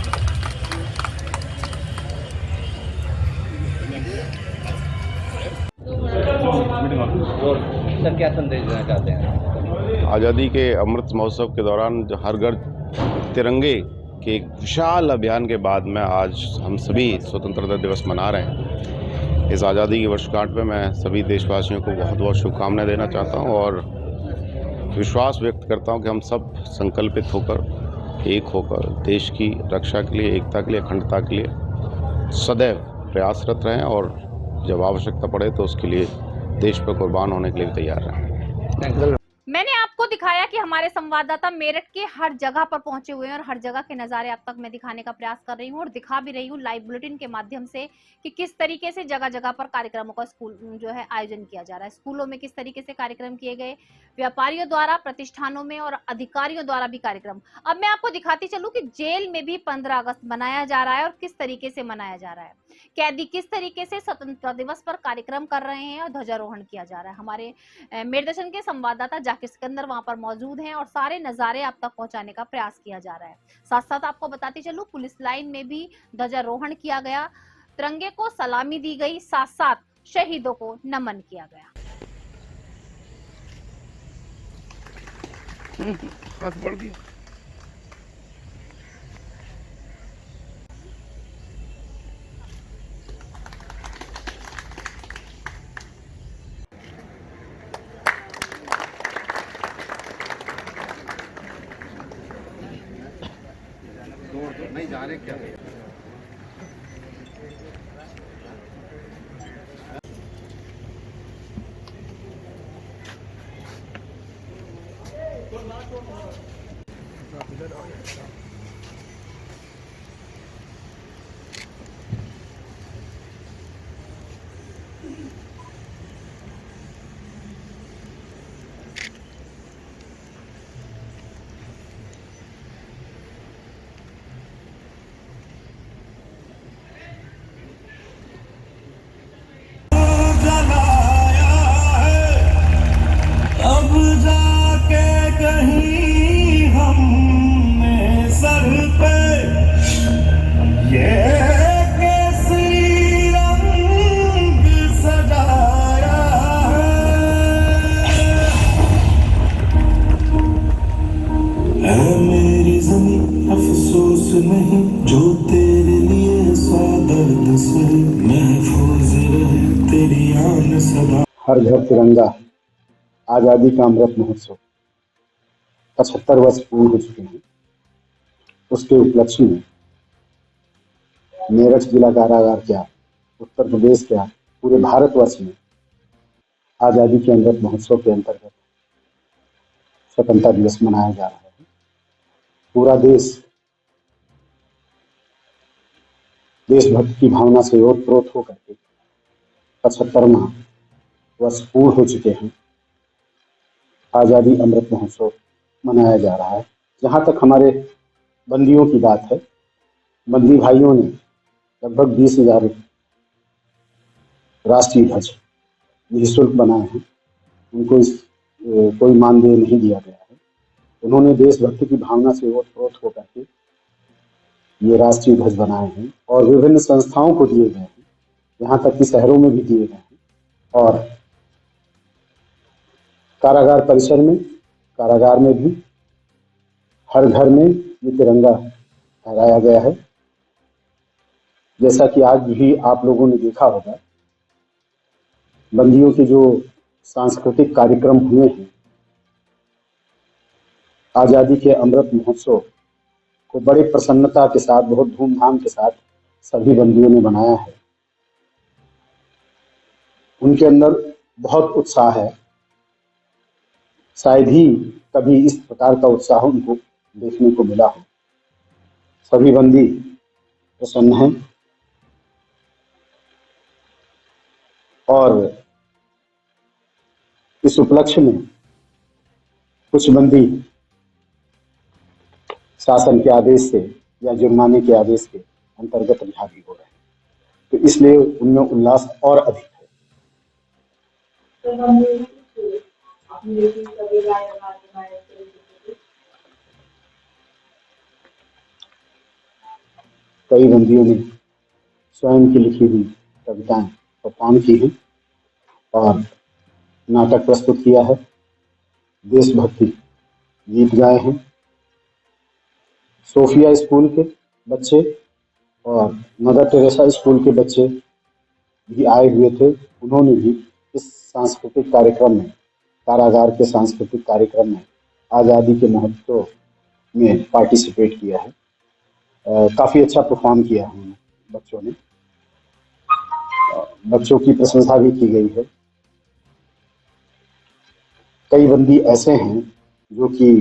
सर क्या संदेश देना चाहते हैं? आज़ादी के अमृत महोत्सव के दौरान जो हर घर तिरंगे के एक विशाल अभियान के बाद में आज हम सभी स्वतंत्रता दिवस मना रहे हैं। इस आज़ादी की वर्षगांठ में मैं सभी देशवासियों को बहुत बहुत शुभकामनाएं देना चाहता हूं और विश्वास व्यक्त करता हूं कि हम सब संकल्पित होकर एक होकर देश की रक्षा के लिए, एकता के लिए, अखंडता के लिए सदैव प्रयासरत रहें और जब आवश्यकता पड़े तो उसके लिए देश पर कुर्बान होने के लिए तैयार रहें। मैंने आपको दिखाया कि हमारे संवाददाता मेरठ के हर जगह पर पहुंचे हुए हैं और हर जगह के नजारे अब तक मैं दिखाने का प्रयास कर रही हूं और दिखा भी रही हूं लाइव बुलेटिन के माध्यम से कि किस तरीके से जगह जगह पर कार्यक्रमों का स्कूल जो है आयोजन किया जा रहा है। स्कूलों में किस तरीके से कार्यक्रम किए गए, व्यापारियों द्वारा, प्रतिष्ठानों में और अधिकारियों द्वारा भी कार्यक्रम। अब मैं आपको दिखाती चलूं कि जेल में भी 15 अगस्त मनाया जा रहा है और किस तरीके से मनाया जा रहा है। कैदी किस तरीके से स्वतंत्रता दिवस पर कार्यक्रम कर रहे हैं और ध्वजारोहण किया जा रहा है। हमारे मेरठ के संवाददाता जाकिर सिकंदर वहां पर मौजूद हैं और सारे नजारे आप तक पहुंचाने का प्रयास किया जा रहा है। साथ साथ आपको बताती चलूं पुलिस लाइन में भी ध्वजारोहण किया गया, तिरंगे को सलामी दी गई, साथ साथ शहीदों को नमन किया गया। नहीं जा रहे क्या? अब जाके कहीं हमने सर पे ये केसरी रंग सजाया है मेरी ज़मीं अफसोस नहीं जो तेरे लिए सौ दर्द से महफूज रहे तेरी आन सदा। हर घर तिरंगा आज़ादी का अमृत महोत्सव 75 वर्ष पूर्ण हो चुके हैं। उसके उपलक्ष्य में मेरठ जिला कारागार क्या, उत्तर प्रदेश क्या, पूरे भारतवर्ष में आज़ादी के अमृत महोत्सव के अंतर्गत स्वतंत्रता दिवस मनाया जा रहा है। पूरा देश देशभक्ति की भावना से ओतप्रोत होकर के 75वां वर्ष पूर्ण हो चुके हैं। आज़ादी अमृत महोत्सव मनाया जा रहा है। जहाँ तक हमारे बंदियों की बात है, बंदी भाइयों ने लगभग 20,000 राष्ट्रीय ध्वज निःशुल्क बनाए हैं। उनको कोई मानदेय नहीं दिया गया है। उन्होंने देशभक्ति की भावना से ओतप्रोत होकर के ये राष्ट्रीय ध्वज बनाए हैं और विभिन्न संस्थाओं को दिए गए हैं, यहाँ तक कि शहरों में भी दिए गए हैं। और कारागार परिसर में, कारागार में भी हर घर में ये तिरंगा लगाया गया है। जैसा कि आज भी आप लोगों ने देखा होगा, बंदियों के जो सांस्कृतिक कार्यक्रम हुए हैं, आज़ादी के अमृत महोत्सव को बड़े प्रसन्नता के साथ, बहुत धूमधाम के साथ सभी बंदियों ने बनाया है। उनके अंदर बहुत उत्साह है, शायद ही कभी इस प्रकार का उत्साह उनको देखने को मिला हो। सभी बंदी प्रसन्न हैं और इस उपलक्ष्य में कुछ बंदी शासन के आदेश से या जुर्माने के आदेश के अंतर्गत रिहा भी हो रहे हैं, तो इसलिए उनमें उल्लास और अधिक है। कई बंदियों ने स्वयं की लिखी हुई कविताएं परफॉर्म की हैं और नाटक प्रस्तुत किया है, देशभक्ति गीत गाए हैं। सोफिया स्कूल के बच्चे और मदर टेरेसा स्कूल के बच्चे भी आए हुए थे। उन्होंने भी इस सांस्कृतिक कार्यक्रम में, कारागार के सांस्कृतिक कार्यक्रम में आज़ादी के महत्व में पार्टिसिपेट किया है। काफ़ी अच्छा परफॉर्म किया है बच्चों ने। बच्चों की प्रशंसा भी की गई है। कई बंदी ऐसे हैं जो कि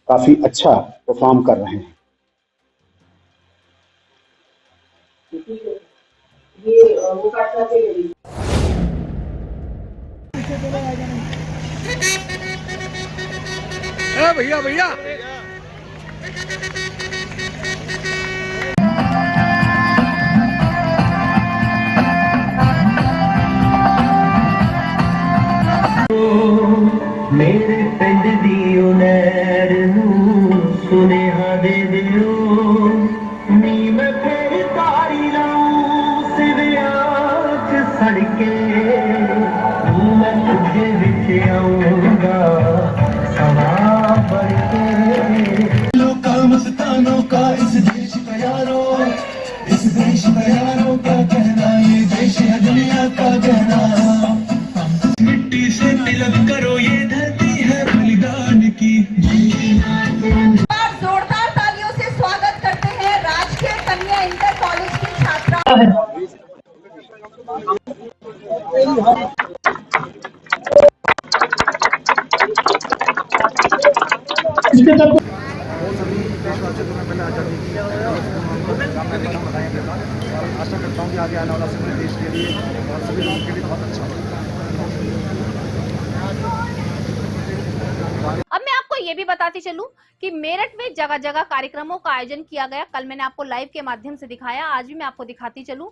काफ़ी अच्छा परफॉर्म कर रहे हैं। भैया भैया मेरे पिंड दी उनैर नूं सुनेहा दे दियो, नी मैं फिर तारी लाऊं सिविया च सड़के, मैं तुझे विच आऊंगा समा बढ़ के। लोका मस्तानों का इस देश का यारों, इस देश का यारों का कहना, ये देश है दुनिया का कहना। मिट्टी से तिलक करो, ये धरती है बलिदान की। जोरदार तालियों से स्वागत करते हैं राजकीय कन्या इंटर कॉलेज की छात्रा। आशा करता हूँ कि आगे आने वाला समय देश के लिए और सभी लोगों के लिए बहुत अच्छा होगा। अब मैं आपको ये भी बताती चलूं कि मेरठ में जगह जगह कार्यक्रमों का आयोजन किया गया। कल मैंने आपको लाइव के माध्यम से दिखाया, आज भी मैं आपको दिखाती चलूं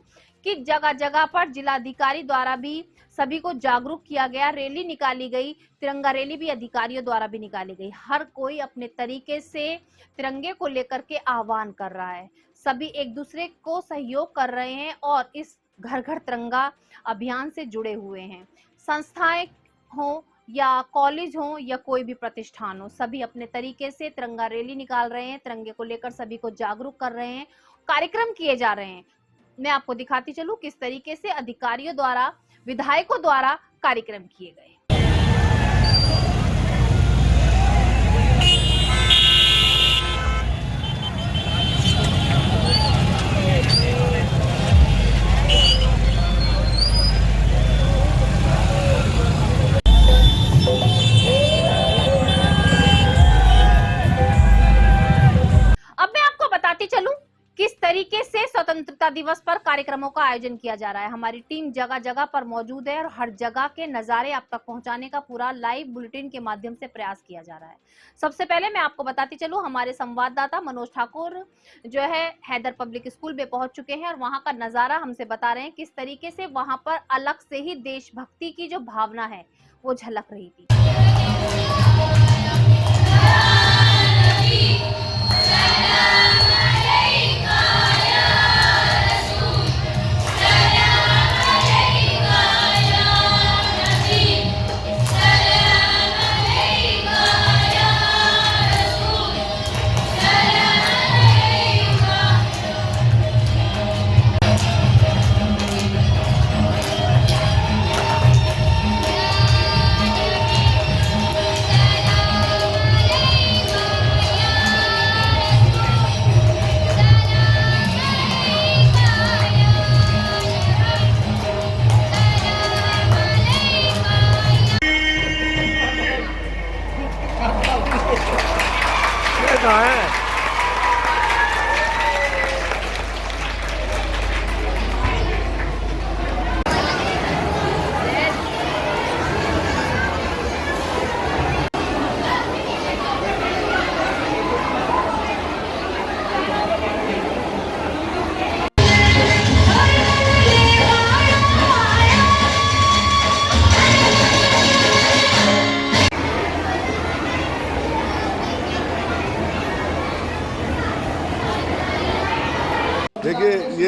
कि जगह जगह पर जिलाधिकारी द्वारा भी सभी को जागरूक किया गया। रैली निकाली गई, तिरंगा रैली भी अधिकारियों द्वारा भी निकाली गई। हर कोई अपने तरीके से तिरंगे को लेकर के आह्वान कर रहा है। सभी एक दूसरे को सहयोग कर रहे हैं और इस घर घर तिरंगा अभियान से जुड़े हुए हैं। संस्थाएं हो या कॉलेज हो या कोई भी प्रतिष्ठान हो, सभी अपने तरीके से तिरंगा रैली निकाल रहे हैं। तिरंगे को लेकर सभी को जागरूक कर रहे हैं, कार्यक्रम किए जा रहे हैं। मैं आपको दिखाती चलूं किस तरीके से अधिकारियों द्वारा, विधायकों द्वारा कार्यक्रम किए गए। चलूं किस तरीके से स्वतंत्रता दिवस पर कार्यक्रमों का आयोजन किया जा रहा है। हमारी टीम जगह जगह पर मौजूद है और हर जगह के नजारे आप तक पहुंचाने का पूरा लाइव बुलेटिन के माध्यम से प्रयास किया जा रहा है। सबसे पहले मैं आपको बताती चलूं, हमारे संवाददाता मनोज ठाकुर जो है हैदर पब्लिक स्कूल में पहुंच चुके हैं और वहां का नजारा हमसे बता रहे हैं किस तरीके से वहां पर अलग से ही देशभक्ति की जो भावना है वो झलक रही थी।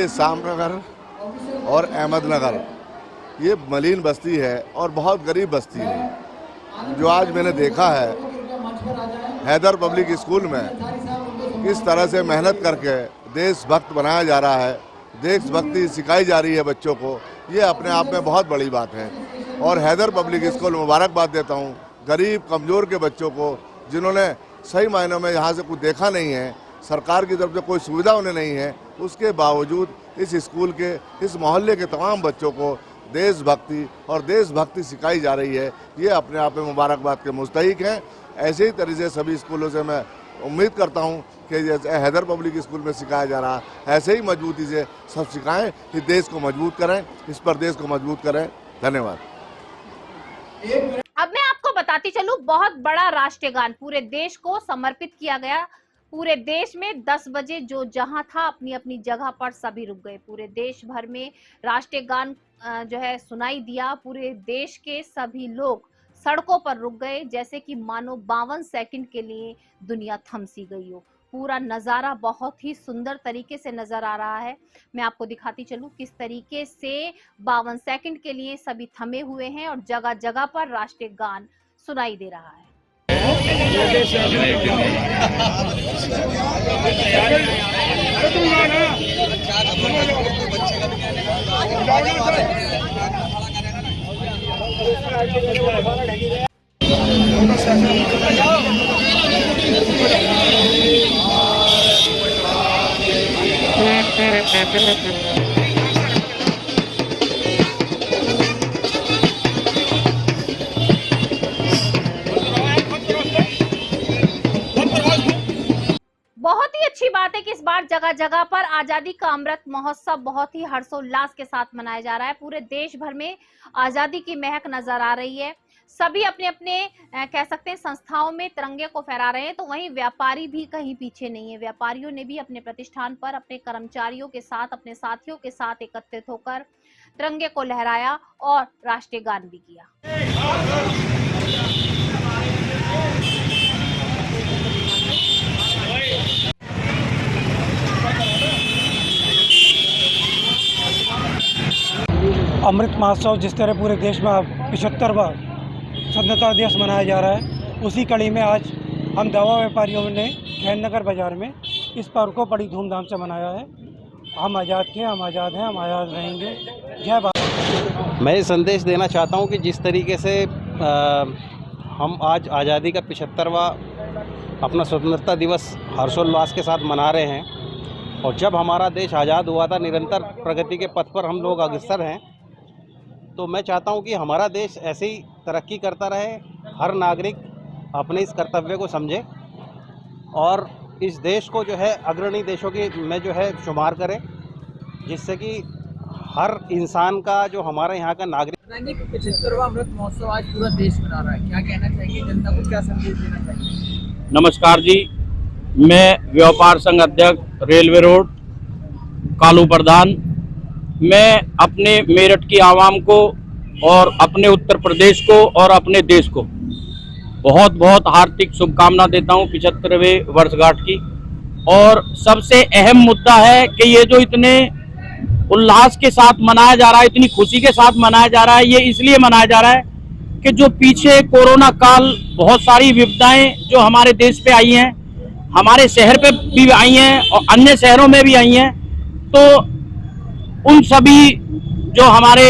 ये शामनगर और अहमदनगर ये मलिन बस्ती है और बहुत गरीब बस्ती है। जो आज मैंने देखा है हैदर पब्लिक स्कूल में किस तरह से मेहनत करके देशभक्त बनाया जा रहा है, देशभक्ति सिखाई जा रही है बच्चों को, ये अपने आप में बहुत बड़ी बात है। और हैदर पब्लिक स्कूल मुबारकबाद देता हूँ गरीब कमज़ोर के बच्चों को, जिन्होंने सही मायनों में यहाँ से कुछ देखा नहीं है, सरकार की तरफ से कोई सुविधा उन्हें नहीं है, उसके बावजूद इस स्कूल के इस मोहल्ले के तमाम बच्चों को देशभक्ति और देशभक्ति सिखाई जा रही है। ये अपने आप में मुबारकबाद के मुस्तहिक हैं। ऐसे ही तरीके से सभी स्कूलों से मैं उम्मीद करता हूँ कि जैसे हैदर पब्लिक स्कूल में सिखाया जा रहा है ऐसे ही मजबूती से सब सिखाएं, कि देश को मजबूत करें, इस प्रदेश को मजबूत करें। धन्यवाद। अब मैं आपको बताती चलूं, बहुत बड़ा राष्ट्रीय गान पूरे देश को समर्पित किया गया। पूरे देश में 10 बजे जो जहां था अपनी अपनी जगह पर सभी रुक गए। पूरे देश भर में राष्ट्रीय गान जो है सुनाई दिया। पूरे देश के सभी लोग सड़कों पर रुक गए, जैसे कि मानो 52 सेकंड के लिए दुनिया थम सी गई हो। पूरा नज़ारा बहुत ही सुंदर तरीके से नजर आ रहा है। मैं आपको दिखाती चलूं किस तरीके से 52 सेकंड के लिए सभी थमे हुए हैं और जगह जगह पर राष्ट्रीय गान सुनाई दे रहा है। बहुत ही अच्छी बात है कि इस बार जगह जगह पर आजादी का अमृत महोत्सव बहुत ही हर्षोल्लास के साथ मनाया जा रहा है। पूरे देश भर में आजादी की महक नजर आ रही है। सभी अपने अपने कह सकते हैं संस्थाओं में तिरंगे को फहरा रहे हैं, तो वहीं व्यापारी भी कहीं पीछे नहीं है। व्यापारियों ने भी अपने प्रतिष्ठान पर अपने कर्मचारियों के साथ, अपने साथियों के साथ एकत्रित होकर तिरंगे को लहराया और राष्ट्रीय गान भी किया। अमृत महोत्सव जिस तरह पूरे देश में 75वां स्वतंत्रता दिवस मनाया जा रहा है, उसी कड़ी में आज हम दवा व्यापारियों ने खैर नगर बाज़ार में इस पर्व को बड़ी धूमधाम से मनाया है। हम आज़ाद थे, हम आज़ाद हैं, हम आज़ाद रहेंगे। जय भारत। मैं ये संदेश देना चाहता हूँ कि जिस तरीके से हम आज आज़ादी का 75वां अपना स्वतंत्रता दिवस हर्षोल्लास के साथ मना रहे हैं, और जब हमारा देश आज़ाद हुआ था निरंतर प्रगति के पथ पर हम लोग अग्रसर हैं, तो मैं चाहता हूं कि हमारा देश ऐसे ही तरक्की करता रहे। हर नागरिक अपने इस कर्तव्य को समझे और इस देश को जो है अग्रणी देशों की में जो है शुमार करे, जिससे कि हर इंसान का जो हमारे यहाँ का नागरिक। 75वां अमृत महोत्सव आज पूरा देश मना रहा है, क्या कहना चाहिए जनता को, क्या संदेश देना चाहिए? नमस्कार जी, मैं व्यापार संघ अध्यक्ष रेलवे रोड कालू प्रधान। मैं अपने मेरठ की आवाम को और अपने उत्तर प्रदेश को और अपने देश को बहुत बहुत हार्दिक शुभकामना देता हूं 75वें वर्षगांठ की। और सबसे अहम मुद्दा है कि ये जो इतने उल्लास के साथ मनाया जा रहा है, इतनी खुशी के साथ मनाया जा रहा है, ये इसलिए मनाया जा रहा है कि जो पीछे कोरोना काल बहुत सारी विपदाएं जो हमारे देश पे आई हैं, हमारे शहर पे भी आई हैं और अन्य शहरों में भी आई हैं, तो उन सभी जो हमारे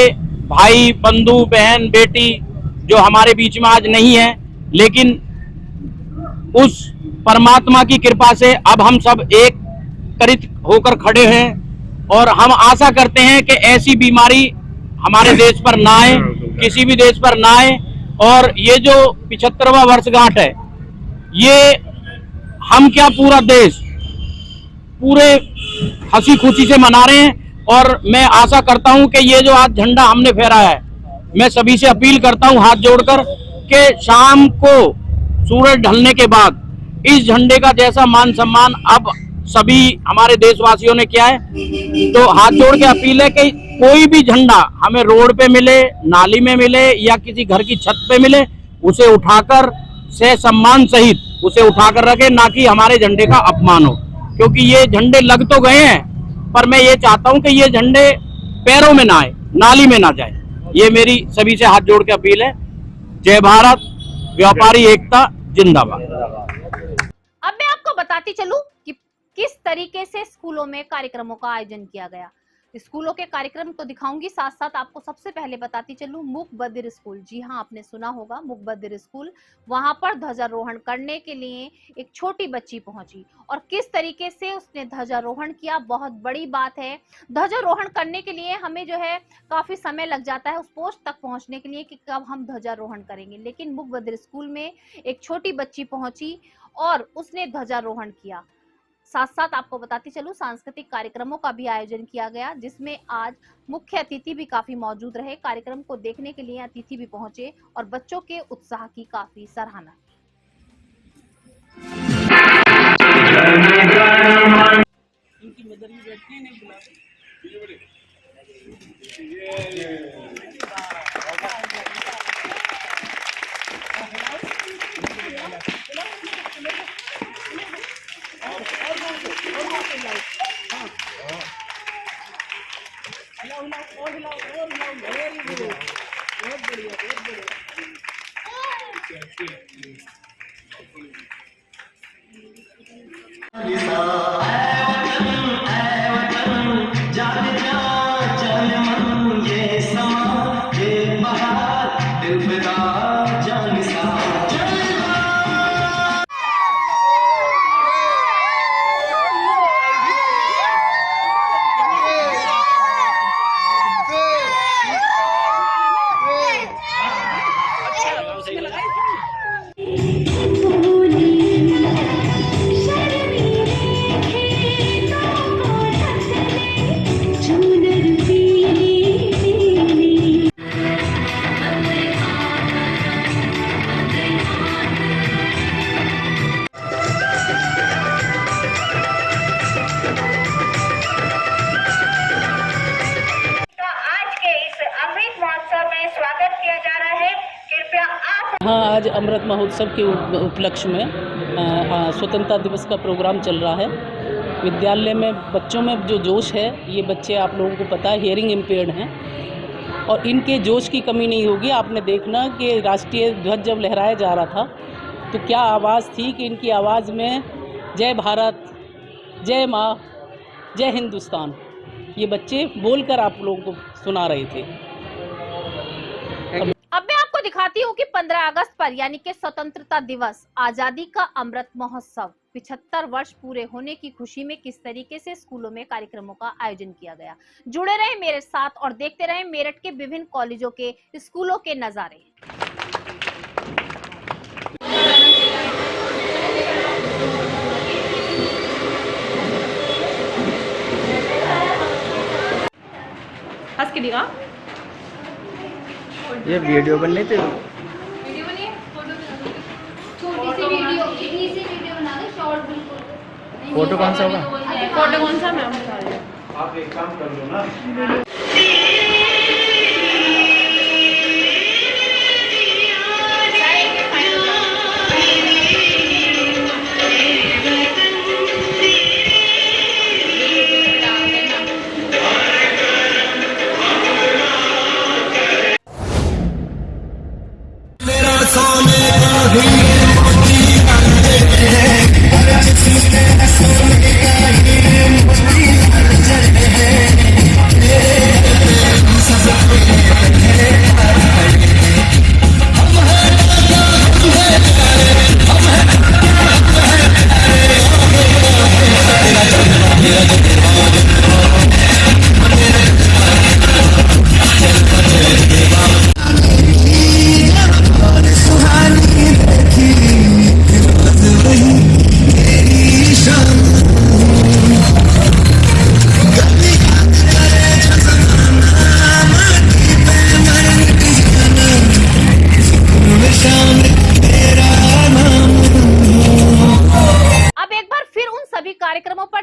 भाई बंधु बहन बेटी जो हमारे बीच में आज नहीं है, लेकिन उस परमात्मा की कृपा से अब हम सब एक करित होकर खड़े हैं और हम आशा करते हैं कि ऐसी बीमारी हमारे देश पर ना आए, किसी भी देश पर ना आए। और ये जो 75वां वर्षगांठ है, ये हम क्या पूरा देश पूरे हंसी खुशी से मना रहे हैं। और मैं आशा करता हूं कि ये जो आज झंडा हमने फहराया है, मैं सभी से अपील करता हूं हाथ जोड़कर कि शाम को सूरज ढलने के बाद इस झंडे का जैसा मान सम्मान अब सभी हमारे देशवासियों ने किया है, तो हाथ जोड़ के अपील है कि कोई भी झंडा हमें रोड पे मिले, नाली में मिले या किसी घर की छत पे मिले, उसे उठाकर से सम्मान सहित उसे उठाकर रखे, ना कि हमारे झंडे का अपमान हो। क्योंकि ये झंडे लग तो गए हैं, पर मैं ये चाहता हूं कि ये झंडे पैरों में ना आए, नाली में ना जाए। ये मेरी सभी से हाथ जोड़ के अपील है। जय भारत, व्यापारी एकता जिंदाबाद। अब मैं आपको बताती चलूं कि किस तरीके से स्कूलों में कार्यक्रमों का आयोजन किया गया। स्कूलों के कार्यक्रम तो दिखाऊंगी, साथ साथ आपको सबसे पहले बताती चलूं मूक बधिर स्कूल। जी हां, आपने सुना होगा मूक बधिर स्कूल। वहां पर ध्वजारोहण करने के लिए एक छोटी बच्ची पहुंची और किस तरीके से उसने ध्वजारोहण किया, बहुत बड़ी बात है। ध्वजारोहण करने के लिए हमें जो है काफी समय लग जाता है उस पोस्ट तक पहुंचने के लिए कि कब हम ध्वजारोहण करेंगे, लेकिन मूक बधिर स्कूल में एक छोटी बच्ची पहुंची और उसने ध्वजारोहण किया। साथ साथ आपको बताती चलूं सांस्कृतिक कार्यक्रमों का भी आयोजन किया गया, जिसमें आज मुख्य अतिथि भी काफी मौजूद रहे। कार्यक्रम को देखने के लिए अतिथि भी पहुंचे और बच्चों के उत्साह की काफी सराहना हाँ, आज अमृत महोत्सव के उपलक्ष्य में स्वतंत्रता दिवस का प्रोग्राम चल रहा है। विद्यालय में बच्चों में जो जोश है, ये बच्चे आप लोगों को पता है हियरिंग इम्पेयर्ड हैं और इनके जोश की कमी नहीं होगी। आपने देखना कि राष्ट्रीय ध्वज जब लहराया जा रहा था तो क्या आवाज़ थी कि इनकी आवाज़ में जय भारत, जय माँ, जय हिंदुस्तान, ये बच्चे बोलकर आप लोगों को सुना रहे थे। अब मैं आपको दिखाती हूँ कि 15 अगस्त पर यानी कि स्वतंत्रता दिवस, आजादी का अमृत महोत्सव 75 वर्ष पूरे होने की खुशी में किस तरीके से स्कूलों में कार्यक्रमों का आयोजन किया गया। जुड़े रहे मेरे साथ और देखते रहे मेरठ के विभिन्न कॉलेजों के स्कूलों के नजारे। हंस के दिखा। ये वीडियो बन रही थी। वीडियो बनी है, छोटी सी वीडियो बना दो, शॉर्ट बिल्कुल। फोटो कौन सा होगा? फोटो कौन सा मैम बता रही हूँ। आप एक काम कर लो ना,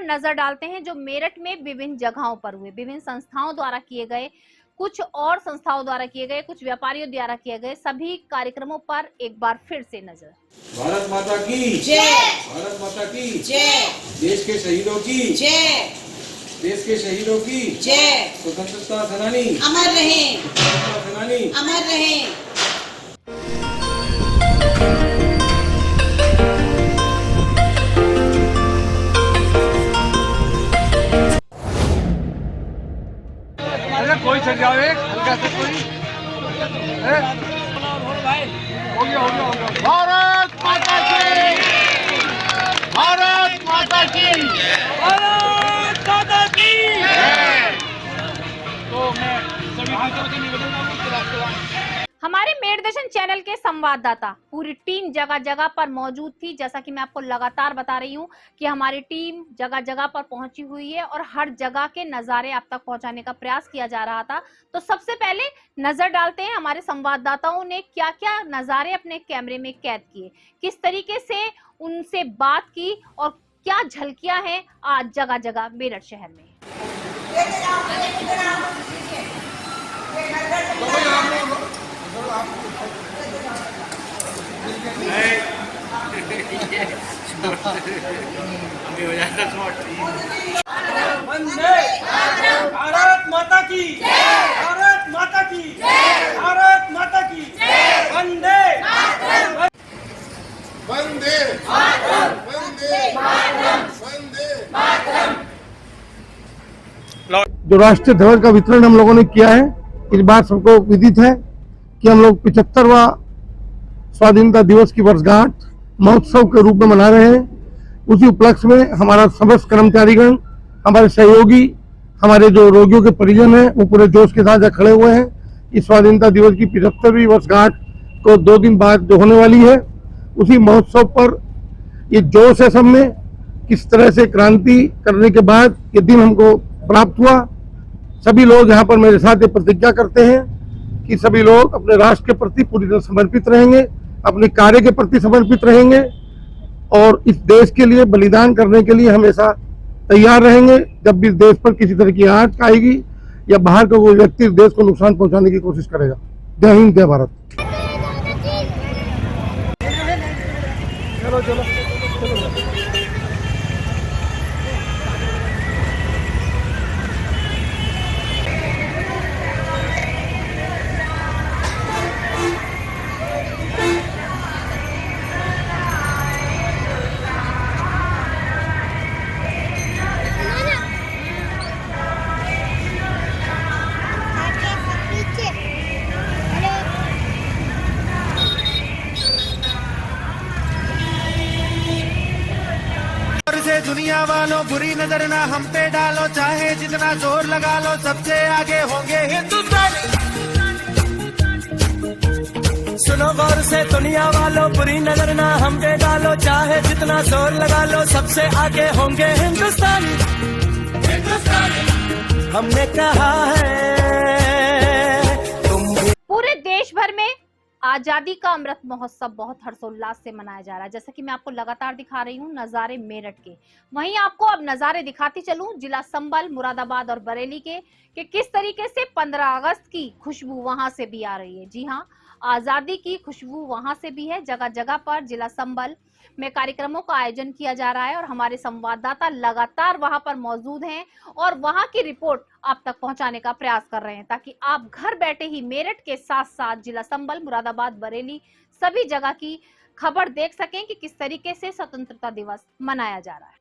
नजर डालते हैं जो मेरठ में विभिन्न जगहों पर हुए, विभिन्न संस्थाओं द्वारा किए गए, कुछ और संस्थाओं द्वारा किए गए, कुछ व्यापारियों द्वारा किए गए सभी कार्यक्रमों पर एक बार फिर से नजर। भारत माता की जय, भारत माता की जय, देश के शहीदों की जय। देश के शहीदों की जय। स्वतंत्रता सेनानी अमर रहें। स्वतंत्रता सेनानी अमर रहें। अरे कोई चल जाओ एक हल्का से कोई हो गया भारत माता की भारत माता की भारत माता की। तो मैं सभी भाइयों से निवेदन करूंगा हमारे मेरदर्शन चैनल के संवाददाता पूरी टीम जगह जगह पर मौजूद थी। जैसा कि मैं आपको लगातार बता रही हूं कि हमारी टीम जगह जगह पर पहुंची हुई है और हर जगह के नजारे आप तक पहुंचाने का प्रयास किया जा रहा था। तो सबसे पहले नजर डालते हैं हमारे संवाददाताओं ने क्या क्या नजारे अपने कैमरे में कैद किए, किस तरीके से उनसे बात की और क्या झलकियां हैं आज जगह जगह मेरठ शहर में। वंदे भारत माता की भारत माता की भारत माता की वंदे वंदे जो राष्ट्रीय ध्वज का वितरण हम लोगों ने किया है, इस बात सबको विदित है कि हम लोग 75वां स्वाधीनता दिवस की वर्षगांठ महोत्सव के रूप में मना रहे हैं। उसी उपलक्ष्य में हमारा समस्त कर्मचारीगण, हमारे सहयोगी, हमारे जो रोगियों के परिजन हैं, वो पूरे जोश के साथ खड़े हुए हैं। इस स्वाधीनता दिवस की 75वीं वर्षगांठ को 2 दिन बाद जो होने वाली है, उसी महोत्सव पर ये जोश है सब में। किस तरह से क्रांति करने के बाद ये दिन हमको प्राप्त हुआ। सभी लोग यहाँ पर मेरे साथ ये प्रतिज्ञा करते हैं कि सभी लोग अपने राष्ट्र के प्रति पूरी तरह समर्पित रहेंगे, अपने कार्य के प्रति समर्पित रहेंगे और इस देश के लिए बलिदान करने के लिए हमेशा तैयार रहेंगे। जब भी देश पर किसी तरह की आंच आएगी या बाहर का कोई व्यक्ति देश को नुकसान पहुंचाने की कोशिश करेगा। जय हिंद, जय भारत। चलो चलो दुनिया वालों बुरी नजर ना हम पे डालो, चाहे जितना जोर लगा लो सबसे आगे होंगे हिंदुस्तानी। सुनो गौर से दुनिया वालों बुरी नजर ना हम पे डालो, चाहे जितना जोर लगा लो सबसे आगे होंगे हिंदुस्तानी। हमने कहा है तुम पूरे देश भर में आजादी का अमृत महोत्सव बहुत हर्षोल्लास से मनाया जा रहा है। जैसा कि मैं आपको लगातार दिखा रही हूँ नजारे मेरठ के, वहीं आपको अब नजारे दिखाती चलूं जिला संबल, मुरादाबाद और बरेली के कि किस तरीके से 15 अगस्त की खुशबू वहां से भी आ रही है। जी हाँ, आजादी की खुशबू वहां से भी है। जगह जगह पर जिला संबल में कार्यक्रमों का आयोजन किया जा रहा है और हमारे संवाददाता लगातार वहां पर मौजूद हैं और वहां की रिपोर्ट आप तक पहुंचाने का प्रयास कर रहे हैं ताकि आप घर बैठे ही मेरठ के साथ साथ जिला संबल, मुरादाबाद, बरेली सभी जगह की खबर देख सकें कि किस तरीके से स्वतंत्रता दिवस मनाया जा रहा है।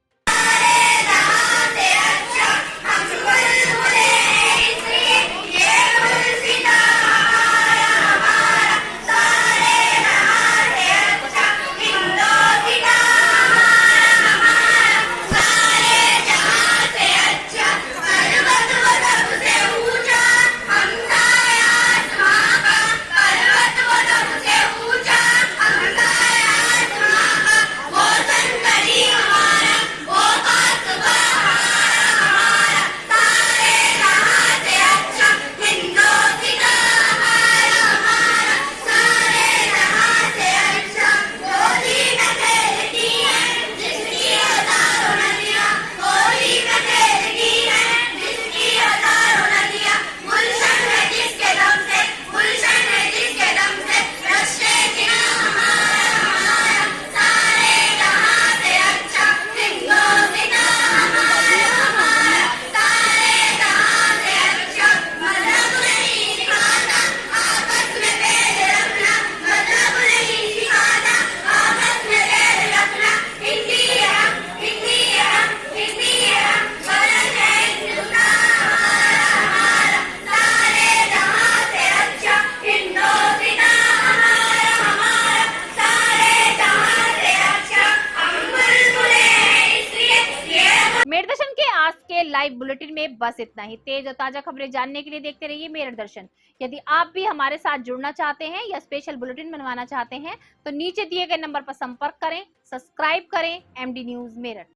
लाइव बुलेटिन में बस इतना ही। तेज और ताजा खबरें जानने के लिए देखते रहिए मेरठ दर्शन। यदि आप भी हमारे साथ जुड़ना चाहते हैं या स्पेशल बुलेटिन बनवाना चाहते हैं तो नीचे दिए गए नंबर पर संपर्क करें, सब्सक्राइब करें। MD news Meerut.